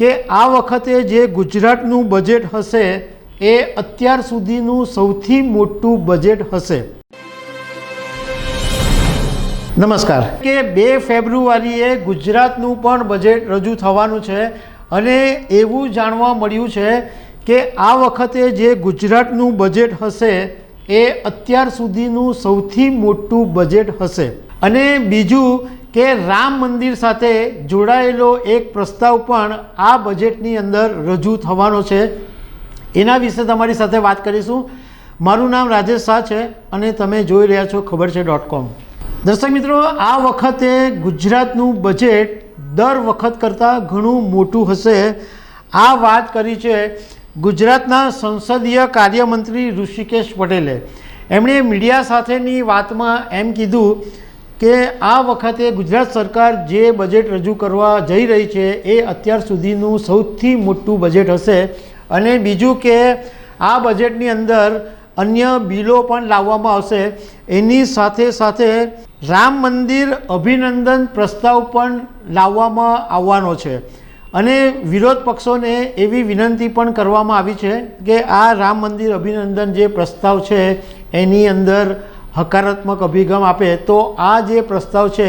કે આ વખતે જે ગુજરાતનું બજેટ હશે એ અત્યાર સુધીનું સૌથી મોટું બજેટ હશે। નમસ્કાર। કે 2 ફેબ્રુઆરીએ ગુજરાતનું પણ બજેટ રજૂ થવાનું છે અને એવું જાણવા મળ્યું છે કે આ વખતે જે ગુજરાતનું બજેટ હશે એ અત્યાર સુધીનું સૌથી મોટું બજેટ હશે। અને બીજું કે રામ મંદિર સાથે જોડાયેલો એક પ્રસ્તાવ પણ આ બજેટની અંદર રજૂ થવાનો છે। એના વિશે તમારી સાથે વાત કરીશું। મારું નામ રાજેશ શાહ છે અને તમે જોઈ રહ્યા છો ખબરછે.com। દર્શક મિત્રો, આ વખતે ગુજરાતનું બજેટ દર વખત કરતાં ઘણું મોટું હશે। આ વાત કરી છે ગુજરાતના સંસદીય કાર્યમંત્રી ઋષિકેશ પટેલે। એમણે મીડિયા સાથેની વાતમાં એમ કીધું કે આ વખતે ગુજરાત સરકાર જે બજેટ રજૂ કરવા જઈ રહી છે એ અત્યાર સુધીનું સૌથી મોટું બજેટ હશે। અને બીજું કે આ બજેટની અંદર અન્ય બિલો પણ લાવવામાં આવશે। એની સાથે સાથે રામ મંદિર અભિનંદન પ્રસ્તાવ પણ લાવવામાં આવવાનો છે અને વિરોધ પક્ષોને એવી વિનંતી પણ કરવામાં આવી છે કે આ રામ મંદિર અભિનંદન જે પ્રસ્તાવ છે એની અંદર હકારાત્મક અભિગમ આપે તો આ જે પ્રસ્તાવ છે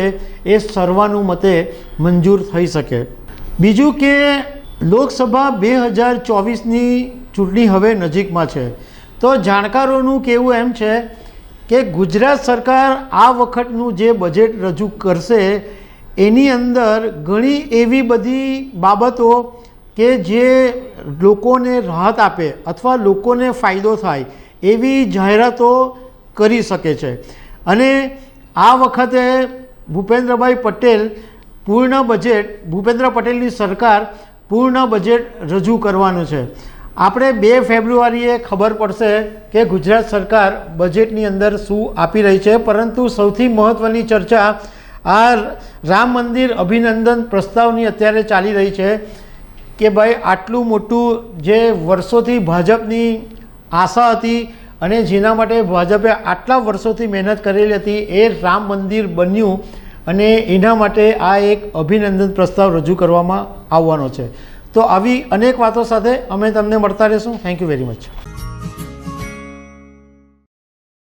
એ સર્વાનુમતે મંજૂર થઈ શકે। બીજું કે લોકસભા 2024ની ચૂંટણી હવે નજીકમાં છે તો જાણકારોનું કહેવું એમ છે કે ગુજરાત સરકાર આ વખતનું જે બજેટ રજૂ કરશે એની અંદર ઘણી એવી બધી બાબતો કે જે લોકોને રાહત આપે અથવા લોકોને ફાયદો થાય એવી જાહેરાતો કરી શકે છે। અને આ વખતે ભૂપેન્દ્રભાઈ પટેલ ભૂપેન્દ્ર પટેલની સરકાર પૂર્ણ બજેટ રજૂ કરવાનું છે। આપણે 2 ફેબ્રુઆરીએ ખબર પડશે કે ગુજરાત સરકાર બજેટની અંદર શું આપી રહી છે। પરંતુ સૌથી મહત્ત્વની ચર્ચા આ રામ મંદિર અભિનંદન પ્રસ્તાવની અત્યારે ચાલી રહી છે કે ભાઈ આટલું મોટું જે વર્ષોથી ભાજપની આશા હતી અને જેના માટે ભાજપે આટલા વર્ષોથી મહેનત કરેલી હતી એ રામ મંદિર બન્યું અને એના માટે આ એક અભિનંદન પ્રસ્તાવ રજૂ કરવામાં આવવાનો છે। તો આવી અનેક વાતો સાથે અમે તમને મળતા રહીશું। Thank you very much.